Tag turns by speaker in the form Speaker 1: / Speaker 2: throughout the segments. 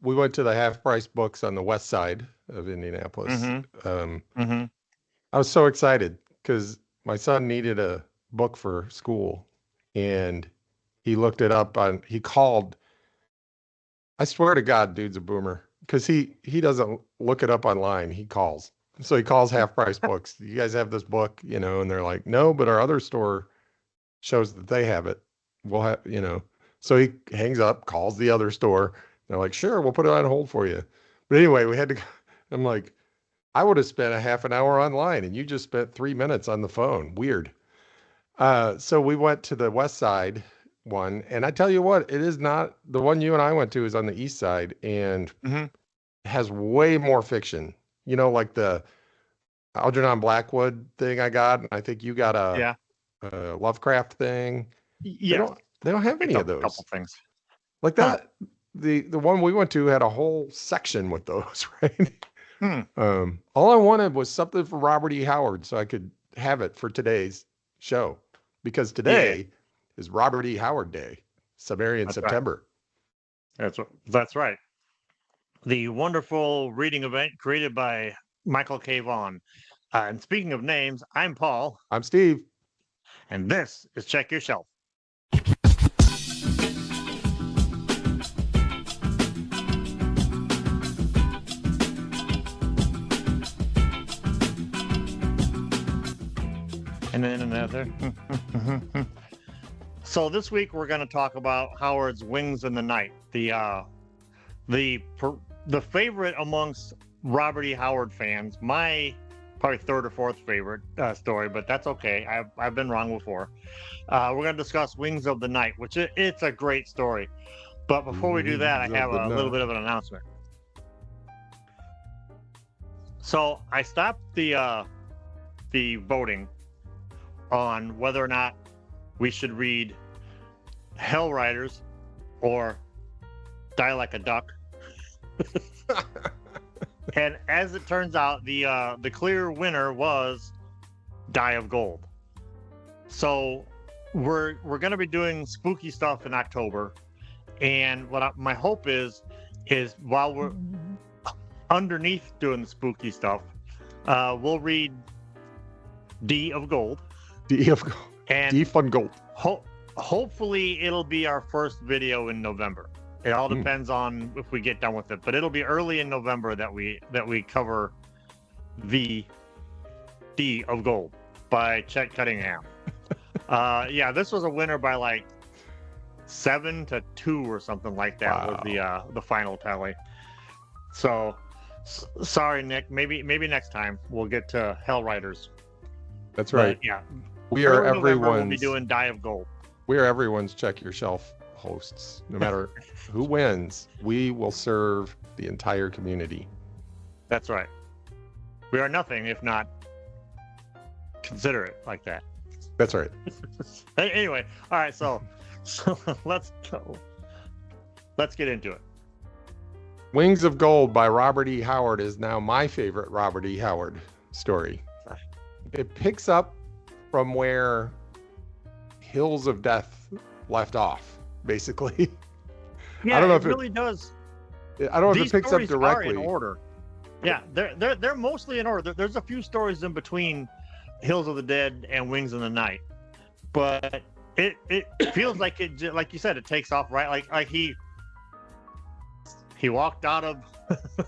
Speaker 1: we went to the Half Price Books on the west side of Indianapolis.
Speaker 2: Mm-hmm.
Speaker 1: Um,
Speaker 2: Mm-hmm.
Speaker 1: I was so excited because my son needed a book for school, and he looked it up on. He called. I swear to God, dude's a boomer because he doesn't look it up online. He calls. So he calls Half Price Books. You guys have this book, and they're like, no, but our other store shows that they have it. We'll have. So he hangs up, calls the other store. They're like, sure, we'll put it on hold for you. But anyway, we had to. I'm like, I would have spent a half an hour online, and you just spent 3 minutes on the phone. Weird. So we went to the west side one, and I tell you what, it is not the one you and I went to is on the east side and
Speaker 2: Mm-hmm.
Speaker 1: has way more fiction. Like the Algernon Blackwood thing I got, and I think you got
Speaker 2: Yeah.
Speaker 1: a Lovecraft thing.
Speaker 2: Yeah.
Speaker 1: They don't have any of those.
Speaker 2: Couple things.
Speaker 1: Like that. The one we went to had a whole section with those, right? All I wanted was something for Robert E. Howard so I could have it for today's show. Because today is Robert E. Howard Day, Cimmerian September.
Speaker 2: Right. That's right. The wonderful reading event created by Michael K. Vaughan. And speaking of names, I'm Paul.
Speaker 1: I'm Steve.
Speaker 2: And this is Check Your Shelf. And then another. So this week we're going to talk about Howard's Wings in the Night, the favorite amongst Robert E. Howard fans. My probably third or fourth favorite story, but that's okay. I've been wrong before. We're going to discuss Wings of the Night, which it's a great story. But before we do that, I have a little bit of an announcement. So I stopped the voting on whether or not we should read Hell Riders or Die Like a Duck. And as it turns out, the clear winner was Die of Gold. So we're going to be doing spooky stuff in October, and my hope is while we're underneath doing the spooky stuff, we'll read D of Gold.
Speaker 1: D of Gold.
Speaker 2: And
Speaker 1: D Fun Gold.
Speaker 2: Hopefully it'll be our first video in November. It all depends on if we get done with it, but it'll be early in November that we cover the D of Gold by Chet Cunningham. This was a winner by like 7-2 or something like that. Wow. Was the final tally. So sorry, Nick. Maybe next time we'll get to Hell Riders.
Speaker 1: That's right.
Speaker 2: But, yeah,
Speaker 1: we are
Speaker 2: everyone's. We'll be doing Die of Gold.
Speaker 1: We are everyone's Check Your Shelf hosts. No matter who wins, we will serve the entire community.
Speaker 2: That's right. We are nothing if not considerate like that.
Speaker 1: That's right.
Speaker 2: Anyway, all right. So let's get into it.
Speaker 1: Wings of Gold by Robert E. Howard is now my favorite Robert E. Howard story. It picks up from where Hills of Death left off, basically.
Speaker 2: Yeah,
Speaker 1: I don't know
Speaker 2: it
Speaker 1: if
Speaker 2: really does.
Speaker 1: I don't know if it picks up directly.
Speaker 2: Are in order. Yeah, they're mostly in order. There's a few stories in between Hills of the Dead and Wings in the Night, but it feels like it, like you said, it takes off right. Like he walked out of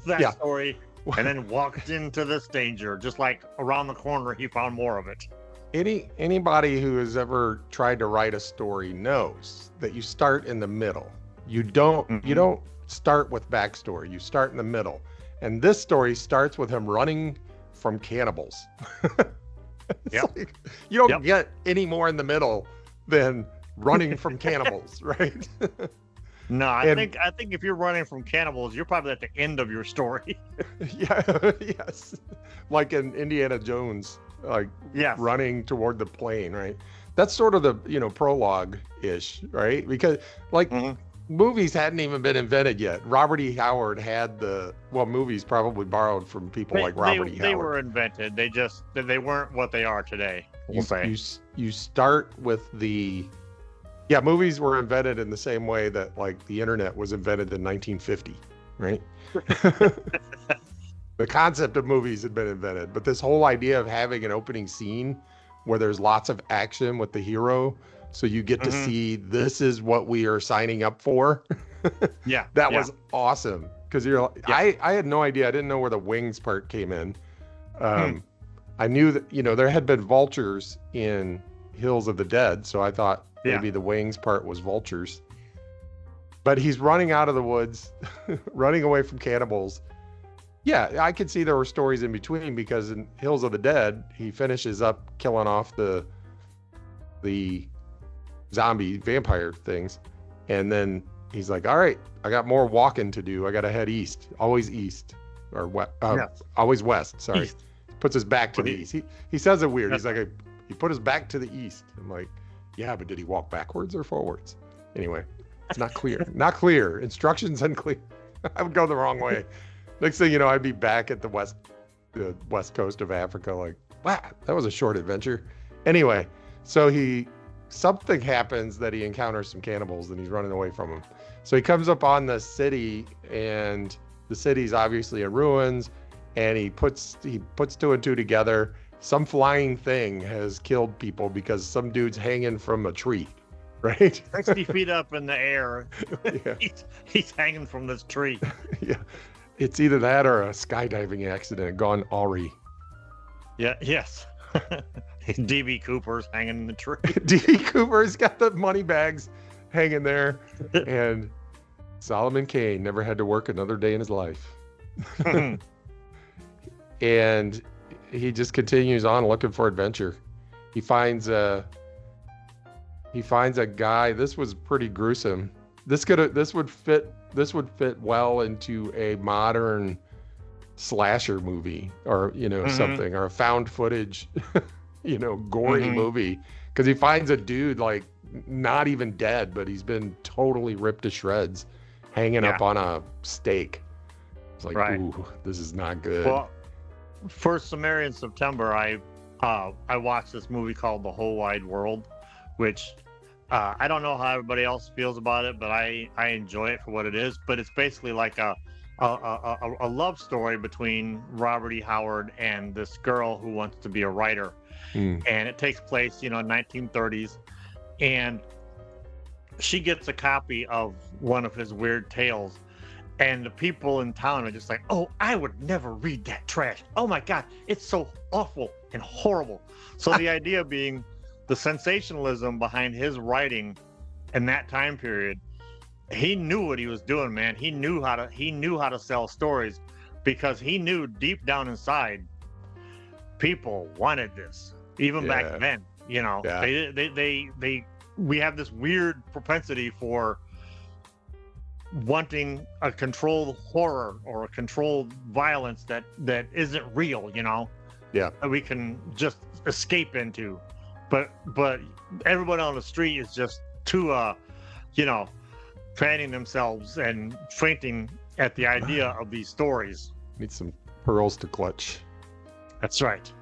Speaker 2: that story and then walked into this danger. Just like around the corner, he found more of it.
Speaker 1: Anybody who has ever tried to write a story knows that you start in the middle. You don't start with backstory. You start in the middle. And this story starts with him running from cannibals. Like, you don't get any more in the middle than running from cannibals, right?
Speaker 2: No, I think if you're running from cannibals, you're probably at the end of your story.
Speaker 1: Yes. Like in Indiana Jones, running toward the plane, right? That's sort of the, prologue-ish, right? Because movies hadn't even been invented yet. Robert E. Howard had movies probably borrowed from people like Robert E. Howard.
Speaker 2: They were invented. They weren't what they are today, we'll say.
Speaker 1: You start with movies were invented in the same way that like the internet was invented in 1950. right? The concept of movies had been invented, but this whole idea of having an opening scene where there's lots of action with the hero, so you get to see this is what we are signing up for.
Speaker 2: Yeah,
Speaker 1: that was awesome, because I had no idea. I didn't know where the wings part came in. I knew that, you know, there had been vultures in Hills of the Dead, so I thought maybe the wings part was vultures. But he's running out of the woods, running away from cannibals. Yeah, I could see there were stories in between, because in Hills of the Dead, he finishes up killing off the zombie vampire things. And then he's like, all right, I got more walking to do. I got to head east, always east, or always west. Sorry. East. Puts his back to the east. He says it weird. He's like, he put his back to the east. I'm like, yeah, but did he walk backwards or forwards? Anyway, it's not clear. Not clear. Instructions unclear. I would go the wrong way. Next thing you know, I'd be back at the west coast of Africa. Like, wow, that was a short adventure. Anyway, so something happens that he encounters some cannibals and he's running away from them. So he comes up on the city, and the city's obviously in ruins, and he puts two and two together. Some flying thing has killed people because some dude's hanging from a tree, right?
Speaker 2: 60 feet up in the air.
Speaker 1: Yeah.
Speaker 2: He's hanging from this tree.
Speaker 1: Yeah. It's either that or a skydiving accident gone awry.
Speaker 2: Yeah, yes. DB Cooper's hanging in the tree.
Speaker 1: DB Cooper's got the money bags hanging there. And Solomon Kane never had to work another day in his life. And he just continues on looking for adventure. He finds a guy. This was pretty gruesome. This would fit well into a modern slasher movie, or something, or a found footage gory movie, because he finds a dude like not even dead, but he's been totally ripped to shreds, hanging up on a stake. It's like, ooh, this is not good.
Speaker 2: Well, for Cimmerian September, I watched this movie called The Whole Wide World, which I don't know how everybody else feels about it, but I enjoy it for what it is. But it's basically like a love story between Robert E. Howard and this girl who wants to be a writer. And it takes place, 1930s. And she gets a copy of one of his weird tales. And the people in town are just like, oh, I would never read that trash. Oh, my God, it's so awful and horrible. So the idea being the sensationalism behind his writing in that time period, he knew what he was doing, man. He knew how to sell stories, because he knew deep down inside people wanted this, even back then. We have this weird propensity for wanting a controlled horror or a controlled violence that isn't real, that we can just escape into. But everyone on the street is just too fanning themselves and fainting at the idea of these stories.
Speaker 1: Need some pearls to clutch.
Speaker 2: That's right.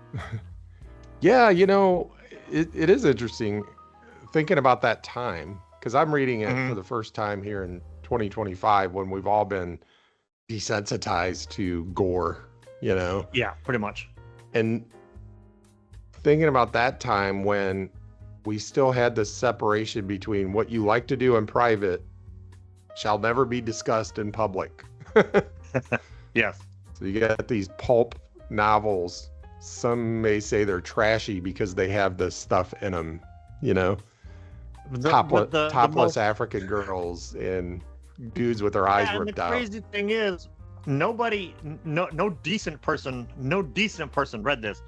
Speaker 1: Yeah, it is interesting thinking about that time, because I'm reading it for the first time here in 2025, when we've all been desensitized to gore,
Speaker 2: Yeah, pretty much.
Speaker 1: And thinking about that time when we still had this separation between what you like to do in private shall never be discussed in public.
Speaker 2: Yes.
Speaker 1: So you get these pulp novels. Some may say they're trashy because they have this stuff in them, topless African girls and dudes with their eyes ripped out.
Speaker 2: The crazy thing is, no decent person read this,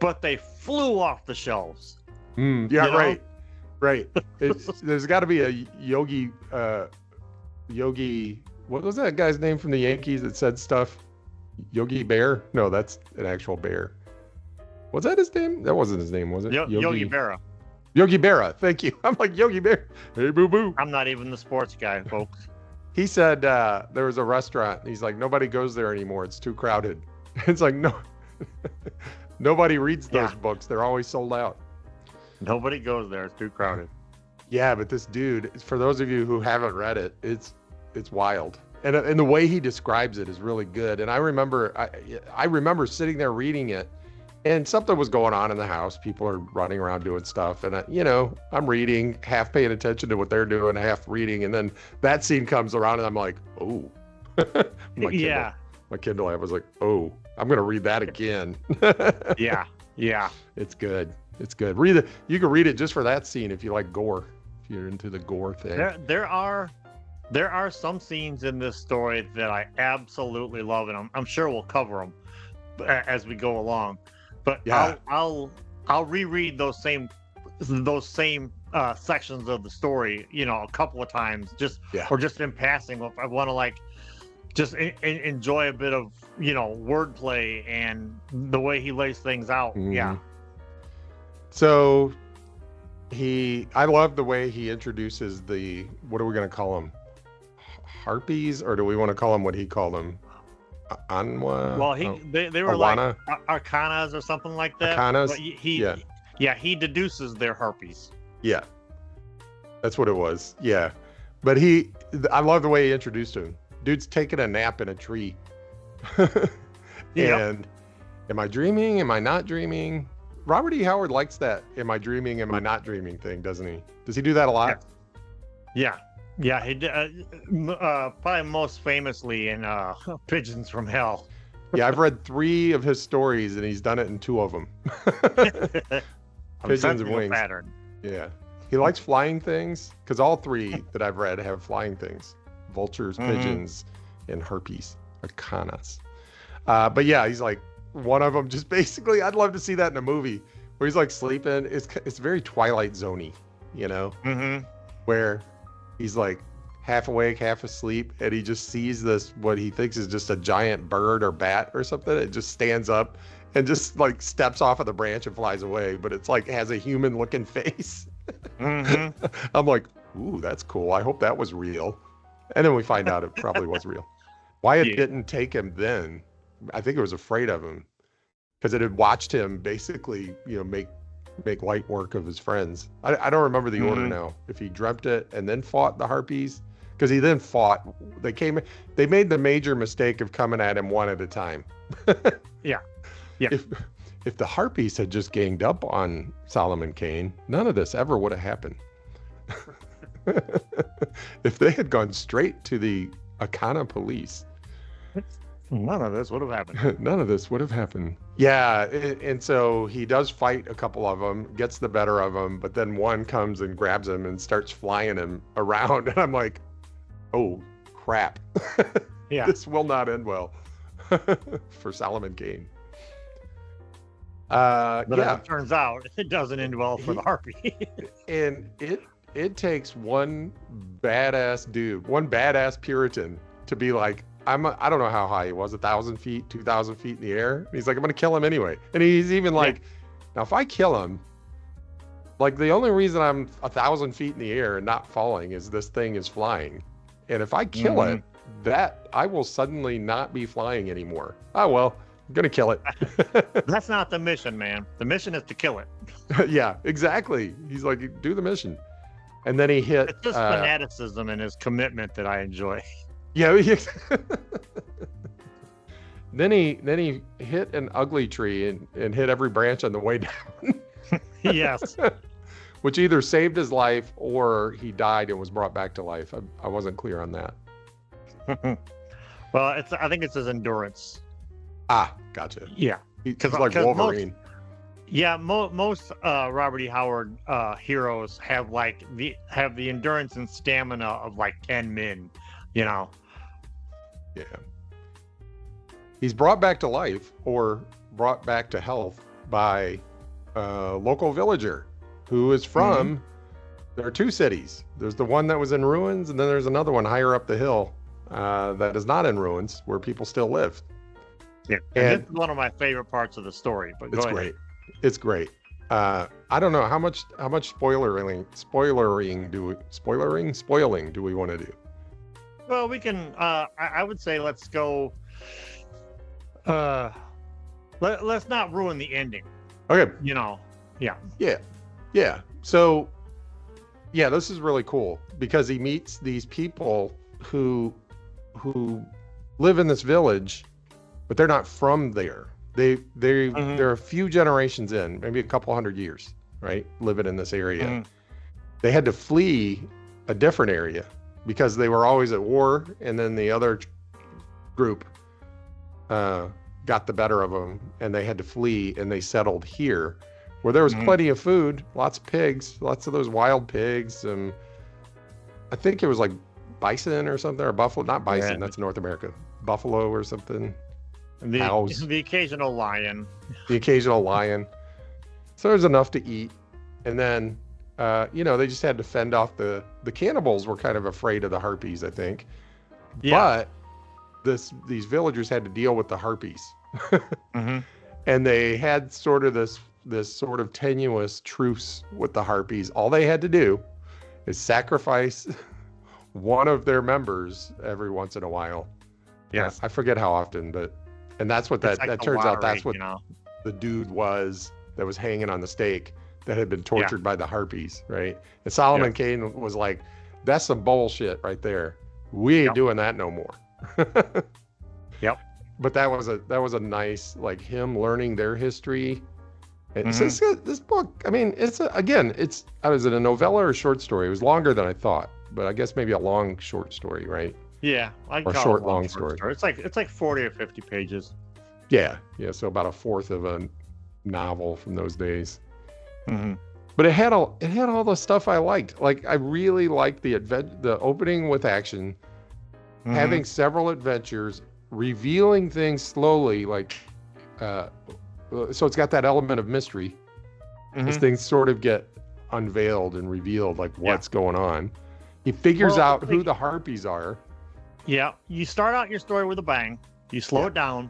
Speaker 2: but they flew off the shelves.
Speaker 1: Right. There's got to be a Yogi. What was that guy's name from the Yankees that said stuff? Yogi Bear? No, that's an actual bear. Was that his name? That wasn't his name, was it?
Speaker 2: Yogi Berra.
Speaker 1: Yogi Berra. Thank you. I'm like, Yogi Bear. Hey, boo boo.
Speaker 2: I'm not even the sports guy, folks.
Speaker 1: He said there was a restaurant. He's like, nobody goes there anymore. It's too crowded. It's like, no, nobody reads those books. They're always sold out.
Speaker 2: Nobody goes there. It's too crowded.
Speaker 1: Yeah, but this dude, for those of you who haven't read it, it's wild. and the way he describes it is really good. And I remember sitting there reading it, and something was going on in the house. People are running around doing stuff, and I'm reading, half paying attention to what they're doing, half reading, and then that scene comes around, and I'm like, oh, my Kindle app was like, oh, I'm gonna read that again.
Speaker 2: Yeah,
Speaker 1: it's good. It's good. You can read it just for that scene if you like gore. If you're into the gore thing.
Speaker 2: There are some scenes in this story that I absolutely love, and I'm sure we'll cover them as we go along. But yeah. I'll reread those same sections of the story, a couple of times, or just in passing. If I want to just enjoy a bit of wordplay and the way he lays things out.
Speaker 1: Mm-hmm.
Speaker 2: Yeah.
Speaker 1: So I love the way he introduces what are we going to call them? Harpies, or do we want to call them what he called them? Anwa?
Speaker 2: Well, they were
Speaker 1: Awana?
Speaker 2: like arcanas or something like that.
Speaker 1: Arcanas?
Speaker 2: But he deduces they're harpies.
Speaker 1: Yeah. That's what it was. Yeah. But I love the way he introduced him. Dude's taking a nap in a tree. And am I dreaming? Am I not dreaming? Robert E. Howard likes that "am I dreaming, am I not dreaming" thing, doesn't he? Does he do that a lot?
Speaker 2: Yeah, he did, probably most famously in Pigeons from Hell.
Speaker 1: Yeah, I've read 3 of his stories, and he's done it in 2 of them. Pigeons and Wings.
Speaker 2: Pattern.
Speaker 1: Yeah, he likes flying things, because all 3 that I've read have flying things: vultures, pigeons, and harpies, arcanas. But yeah, he's like, one of them just basically, I'd love to see that in a movie where he's like sleeping. It's very Twilight Zone-y, where he's like half awake, half asleep, and he just sees what he thinks is just a giant bird or bat or something. It just stands up and just like steps off of the branch and flies away, but it's like has a human looking face. I'm like, ooh, that's cool. I hope that was real. And then we find out it probably was real. Why it didn't take him then. I think it was afraid of him because it had watched him basically, make light work of his friends. I don't remember the order now. If he dreamt it and then fought the harpies, because he then fought. They made the major mistake of coming at him one at a time.
Speaker 2: Yeah.
Speaker 1: If the harpies had just ganged up on Solomon Kane, none of this ever would have happened. If they had gone straight to the Akana police,
Speaker 2: none of this would have happened.
Speaker 1: None of this would have happened. Yeah, and so he does fight a couple of them, gets the better of them, but then one comes and grabs him and starts flying him around, and I'm like, oh, crap.
Speaker 2: Yeah.
Speaker 1: This will not end well for Solomon Kane.
Speaker 2: But as it turns out, it doesn't end well for the harpy.
Speaker 1: And it takes one badass dude, one badass Puritan to be like, I don't know how high he was, 1,000 feet, 2,000 feet in the air. And he's like, I'm going to kill him anyway. And he's even like, now if I kill him, like the only reason I'm 1,000 feet in the air and not falling is this thing is flying. And if I kill it, that I will suddenly not be flying anymore. Oh, well, I'm going to kill it.
Speaker 2: That's not the mission, man. The mission is to kill it.
Speaker 1: Yeah, exactly. He's like, do the mission. And then he hit.
Speaker 2: It's just fanaticism and his commitment that I enjoy.
Speaker 1: Yeah. Then he hit an ugly tree and hit every branch on the way down.
Speaker 2: Yes.
Speaker 1: Which either saved his life or he died and was brought back to life. I wasn't clear on that.
Speaker 2: Well, I think it's his endurance.
Speaker 1: Ah, gotcha.
Speaker 2: Yeah.
Speaker 1: He's like Wolverine.
Speaker 2: Most Robert E. Howard heroes have the endurance and stamina of like 10 men, Yeah. He's
Speaker 1: brought back to life or brought back to health by a local villager who is from, there are 2 cities. There's the one that was in ruins, and then there's another one higher up the hill that is not in ruins, where people still live.
Speaker 2: Yeah, and this is one of my favorite parts of the story. But
Speaker 1: it's great. It's great. I don't know how much spoiling do we want to do?
Speaker 2: Well, we can. I would say let's go. Let's not ruin the ending.
Speaker 1: Okay. Yeah. So, this is really cool because he meets these people who who live in this village, but they're not from there. They're a few generations in, maybe a couple hundred years, right? Living in this area. They had to flee a different area because they were always at war, and then the other group got the better of them, and they had to flee, and they settled here, where there was plenty of food, lots of pigs, lots of those wild pigs, and I think it was like bison or something, or buffalo. Not bison, that's North America. Buffalo or something. Cows.
Speaker 2: The occasional lion.
Speaker 1: The occasional lion. So there's enough to eat, and then they just had to fend off the cannibals. Were kind of afraid of the harpies, I think. Yeah. But these villagers had to deal with the harpies, and they had sort of this sort of tenuous truce with the harpies. All they had to do is sacrifice one of their members every once in a while.
Speaker 2: Yes.
Speaker 1: I forget how often, and that's what that turns out. That's what the dude was that was hanging on the stake that had been tortured by the harpies, right? And Solomon Kane was like, "That's some bullshit right there. We ain't doing that no more."
Speaker 2: Yep.
Speaker 1: But that was a nice, like, him learning their history. And this book, I mean, was it a novella or a short story? It was longer than I thought, but I guess maybe a long short story, right?
Speaker 2: Yeah,
Speaker 1: or short long story.
Speaker 2: It's like 40 or 50 pages.
Speaker 1: Yeah. So about a fourth of a novel from those days. But it had all the stuff I liked. Like, I really liked the opening with action, having several adventures, revealing things slowly, like so it's got that element of mystery as things sort of get unveiled and revealed, like what's going on. He figures out who the harpies are.
Speaker 2: Yeah, you start out your story with a bang. You slow it down,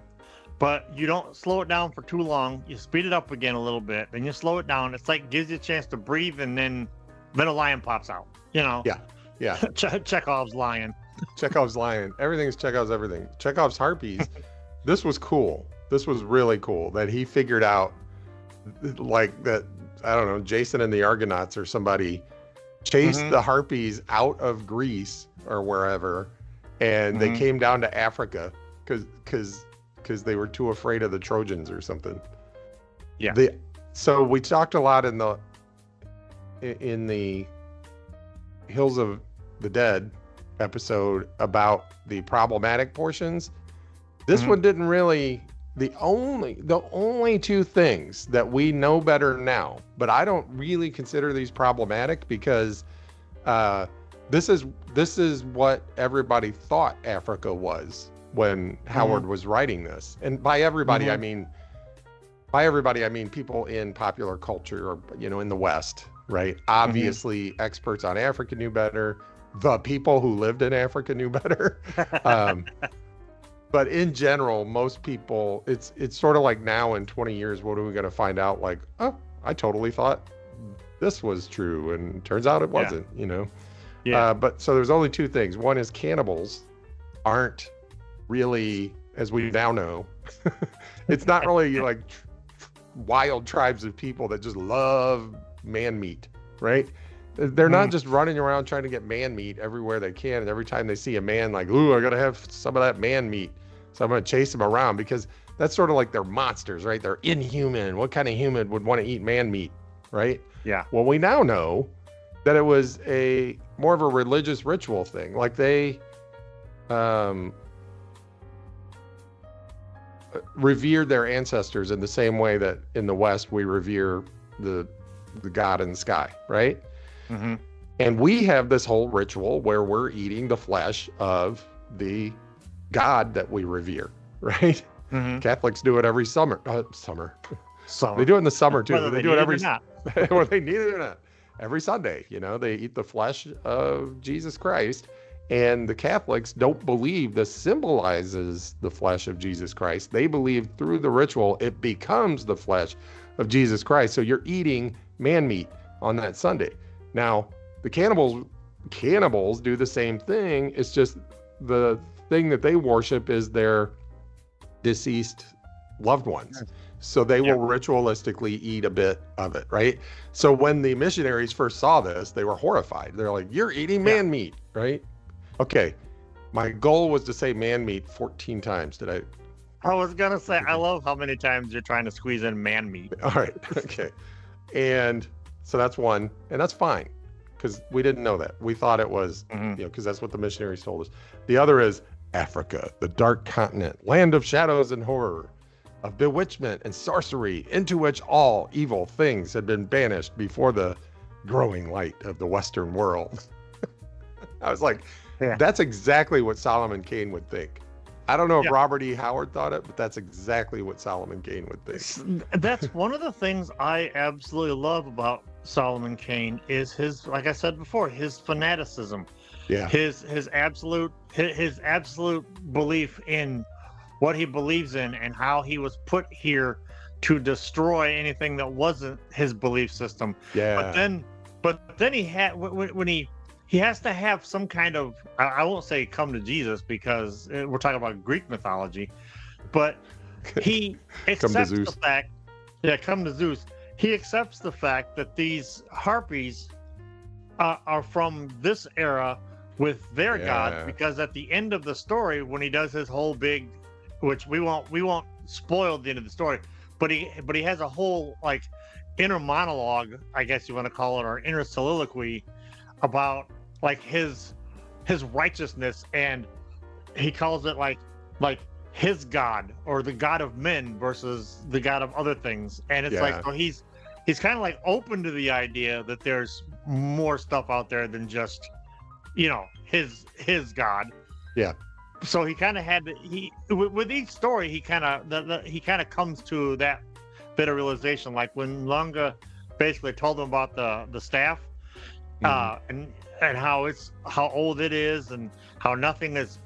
Speaker 2: but you don't slow it down for too long. You speed it up again a little bit, then you slow it down. It's like gives you a chance to breathe, and then a lion pops out. Yeah. Chekhov's lion.
Speaker 1: Chekhov's lion. Everything is Chekhov's everything. Chekhov's harpies. This was cool. This was really cool that he figured out, like, that, I don't know, Jason and the Argonauts or somebody chased the harpies out of Greece or wherever, and they came down to Africa because they were too afraid of the Trojans or something. Yeah. So we talked a lot in the Hills of the Dead episode about the problematic portions. This one didn't really. The only two things that we know better now, but I don't really consider these problematic because this is what everybody thought Africa was when Howard was writing this. And by everybody I mean people in popular culture, or in the West, right? Obviously experts on Africa knew better. The people who lived in Africa knew better. But in general, most people, it's sort of like now in 20 years, what are we going to find out? Like, oh, I totally thought this was true, and turns out it wasn't, Yeah. But so there's only two things. One is cannibals aren't really, as we now know, it's not really like wild tribes of people that just love man meat, right? They're not just running around trying to get man meat everywhere they can, and every time they see a man, like, ooh, I gotta have some of that man meat, so I'm gonna chase them around, because that's sort of like they're monsters, right? They're inhuman. What kind of human would want to eat man meat, right? Yeah. Well, we now know that it was more of a religious ritual thing. Like, they revered their ancestors in the same way that in the West we revere the God in the sky, right? And we have this whole ritual where we're eating the flesh of the God that we revere, right? Catholics do it every summer. They do it in the summer too. They do it every whether they need it or not. Every Sunday, they eat the flesh of Jesus Christ. And the Catholics don't believe this symbolizes the flesh of Jesus Christ. They believe through the ritual it becomes the flesh of Jesus Christ. So you're eating man meat on that Sunday. Now, the cannibals do the same thing. It's just the thing that they worship is their deceased loved ones. So they will ritualistically eat a bit of it, right? So when the missionaries first saw this, they were horrified. They're like, you're eating man meat, right? Okay. My goal was to say man meat 14 times. Did I?
Speaker 2: I was gonna say, I love how many times you're trying to squeeze in man meat.
Speaker 1: All right. Okay. And so that's one, and that's fine, because we didn't know that. We thought it was, because that's what the missionaries told us. The other is Africa, the dark continent, land of shadows and horror, of bewitchment and sorcery, into which all evil things had been banished before the growing light of the Western world. I was like, that's exactly what Solomon Kane would think. I don't know if Robert E. Howard thought it, but that's exactly what Solomon Kane would think.
Speaker 2: That's one of the things I absolutely love about Solomon Kane is his, like I said before, his fanaticism. Yeah. His absolute belief in what he believes in and how he was put here to destroy anything that wasn't his belief system. Yeah. But then he had when he has to have some kind of, I won't say come to Jesus because we're talking about Greek mythology, but he accepts the fact, come to Zeus. He accepts the fact that these harpies are from this era with their god, because at the end of the story, when he does his whole big, which we won't spoil the end of the story, but he has a whole like inner monologue, I guess you want to call it, or inner soliloquy about like his righteousness, and he calls it like his god, or the god of men versus the god of other things. And it's like, so he's kind of like open to the idea that there's more stuff out there than just, his god. Yeah. So he kind of had to, with each story, he kind of comes to that bit of realization, like when Lunga basically told him about the staff, and how old it is, and how nothing is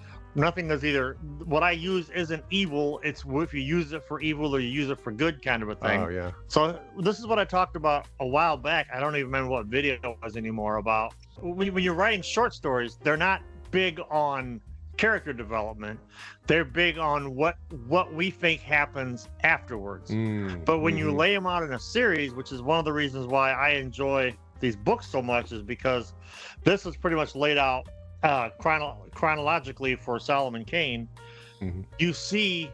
Speaker 2: either what I use isn't evil. It's if you use it for evil or you use it for good, kind of a thing. Oh yeah. So this is what I talked about a while back. I don't even remember what video it was anymore, about when you're writing short stories, they're not big on character development. They're big on what we think happens afterwards. But when you lay them out in a series, which is one of the reasons why I enjoy these books so much, is because this is pretty much laid out chronologically for Solomon Kane. You see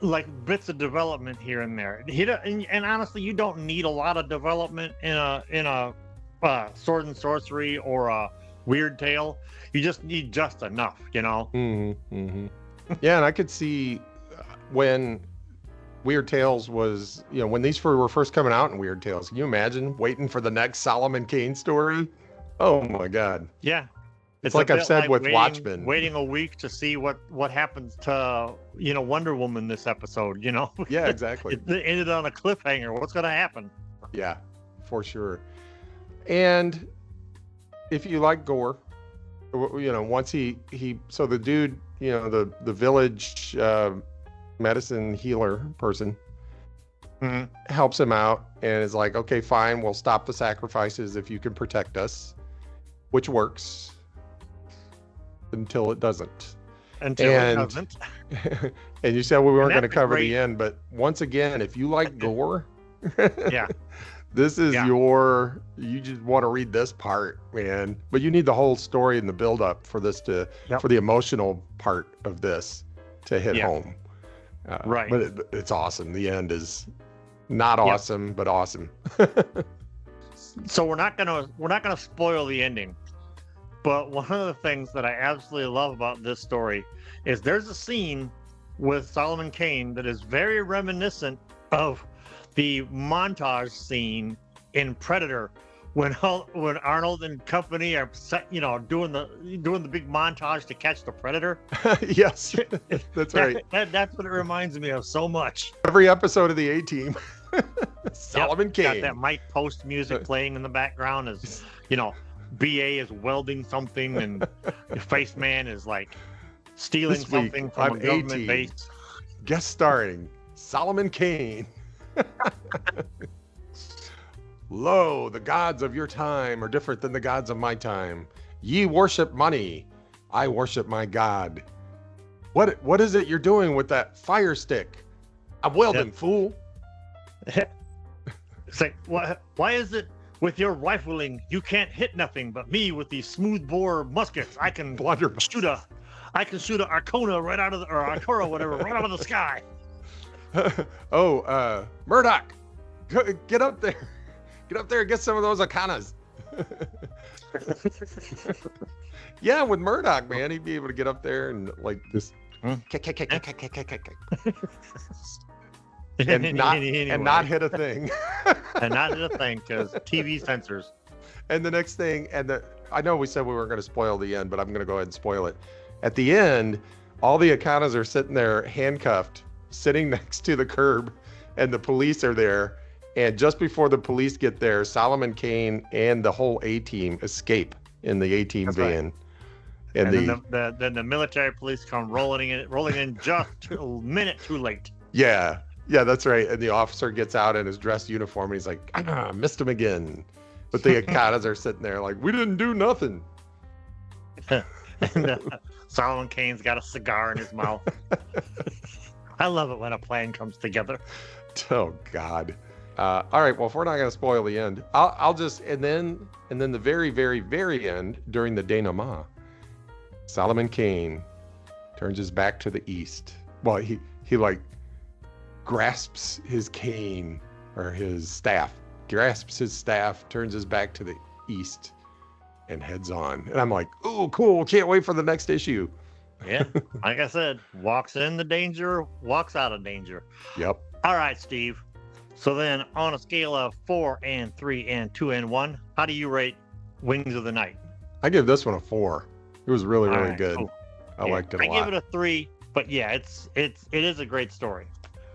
Speaker 2: like bits of development here and there. And honestly, you don't need a lot of development in a sword and sorcery or a weird tale. You just need just enough, Yeah,
Speaker 1: and I could see when Weird Tales was, when these were first coming out in Weird Tales. Can you imagine waiting for the next Solomon Kane story? Oh my God.
Speaker 2: Yeah.
Speaker 1: It's like I've said with Watchmen.
Speaker 2: Waiting a week to see what happens to, Wonder Woman this episode,
Speaker 1: Yeah, exactly.
Speaker 2: It ended on a cliffhanger. What's going to happen?
Speaker 1: Yeah, for sure. And if you like gore, once so the dude, the village medicine healer person helps him out and is like, okay, fine, we'll stop the sacrifices if you can protect us, which works until it doesn't. It doesn't. And you said we weren't going to cover the end, but once again, if you like gore, this is you just want to read this part, man. But you need the whole story and the build up for this for the emotional part of this to hit home. Right. But it's awesome. The end is not awesome, but awesome.
Speaker 2: So we're not gonna spoil the ending. But one of the things that I absolutely love about this story is there's a scene with Solomon Kane that is very reminiscent of the montage scene in Predator, when Arnold and company are doing the big montage to catch the predator.
Speaker 1: Yes, that's right.
Speaker 2: That's what it reminds me of so much.
Speaker 1: Every episode of the A-Team, Solomon Kane.
Speaker 2: Got that Mike Post music playing in the background as BA is welding something and the Face Man is like stealing something from a government base.
Speaker 1: Guest starring Solomon Kane. Lo, the gods of your time are different than the gods of my time. Ye worship money. I worship my God. What is it you're doing with that fire stick? I'm welding, fool.
Speaker 2: It's like, why is it With your rifling, you can't hit nothing, but me with these smooth bore muskets, I can shoot a Arcona right out of or Arcora, whatever, right out of the sky.
Speaker 1: Murdoch, get up there. Get up there and get some of those Arcanas. Yeah, with Murdoch, man, he'd be able to get up there and like this. And not hit a thing.
Speaker 2: And not hit a thing because TV censors.
Speaker 1: And the next thing, I know we said we weren't going to spoil the end, but I'm going to go ahead and spoil it. At the end, all the Arcanas are sitting there handcuffed, sitting next to the curb, and the police are there. And just before the police get there, Solomon Kane and the whole A-team escape in the A-team van.
Speaker 2: Right. And then the military police come rolling in just a minute too late.
Speaker 1: Yeah, that's right. And the officer gets out in his dress uniform, and he's like, missed him again. But the Arcanas are sitting there like, we didn't do nothing.
Speaker 2: And Solomon Kane's got a cigar in his mouth. I love it when a plan comes together.
Speaker 1: Oh, God. All right, well, if we're not going to spoil the end, I'll just, and then the very, very, very end, during the denouement, Solomon Kane turns his back to the east. Well, he like grasps his cane or his staff, turns his back to the east, and heads on. And I'm like, oh, cool. Can't wait for the next issue.
Speaker 2: Yeah, like I said, walks in the danger, walks out of danger.
Speaker 1: Yep.
Speaker 2: All right, Steve. So then on a scale of 4 and 3 and 2 and 1, how do you rate Wings of the Night?
Speaker 1: I give this one a 4. It was really, really good.
Speaker 2: Cool.
Speaker 1: I liked it a lot.
Speaker 2: I give it a 3, but yeah, it is a great story.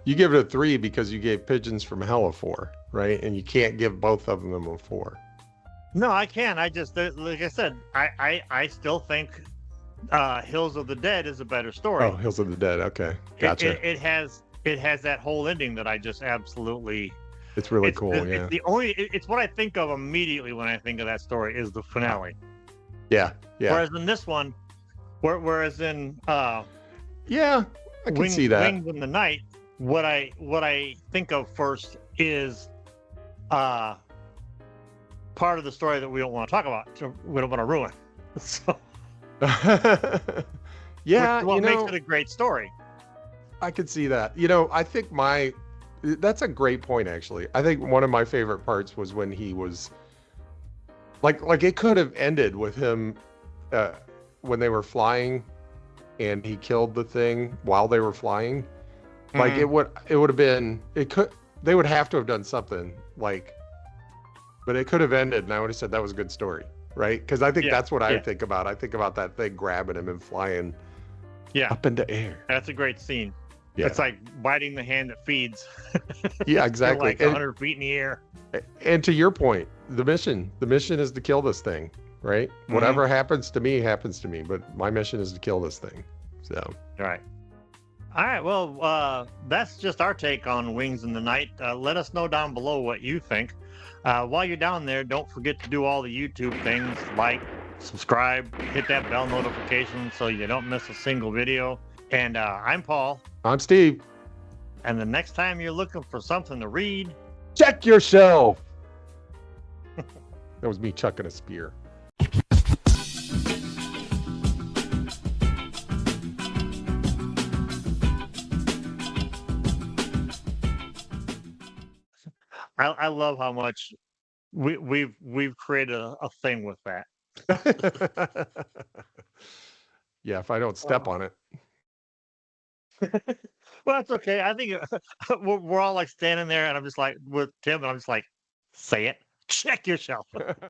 Speaker 1: You give it a 3 because you gave Pigeons from Hell a 4, right? And you can't give both of them a 4.
Speaker 2: No, I can. I just, like I said, I still think Hills of the Dead is a better story.
Speaker 1: Oh, Hills of the Dead. Okay, gotcha.
Speaker 2: It has that whole ending that I just absolutely.
Speaker 1: It's really cool. Yeah.
Speaker 2: It's what I think of immediately when I think of that story is the finale.
Speaker 1: Yeah.
Speaker 2: Whereas in this one, whereas in
Speaker 1: yeah, I can see that.
Speaker 2: Wings in the Night, what I think of first is part of the story that we don't want to talk about. So we don't want to ruin. So
Speaker 1: yeah,
Speaker 2: what makes it a great story.
Speaker 1: I could see that. I think that's a great point, actually. I think one of my favorite parts was when he was like it could have ended with him when they were flying and he killed the thing while they were flying. Mm-hmm. Like it would have been, they would have to have done something but it could have ended and I would have said that was a good story, right? Because I think that's what I think about. I think about that thing grabbing him and flying up into air. That's
Speaker 2: a great scene.
Speaker 1: Yeah.
Speaker 2: It's like biting the hand that feeds.
Speaker 1: Yeah, exactly.
Speaker 2: Like 100 feet in the air.
Speaker 1: And to your point, the mission is to kill this thing, right? Mm-hmm. Whatever happens to me, but my mission is to kill this thing. So.
Speaker 2: All right. Well, that's just our take on Wings in the Night. Let us know down below what you think. While you're down there, don't forget to do all the YouTube things, like, subscribe, hit that bell notification so you don't miss a single video. And I'm Paul.
Speaker 1: I'm Steve.
Speaker 2: And the next time you're looking for something to read,
Speaker 1: check your shelf. That was me chucking a spear.
Speaker 2: I love how much we've created a thing with that.
Speaker 1: Yeah, if I don't step on it.
Speaker 2: Well, that's okay. I think we're all like standing there, and I'm just like with Tim, and I'm just like, say it. Check your shelf.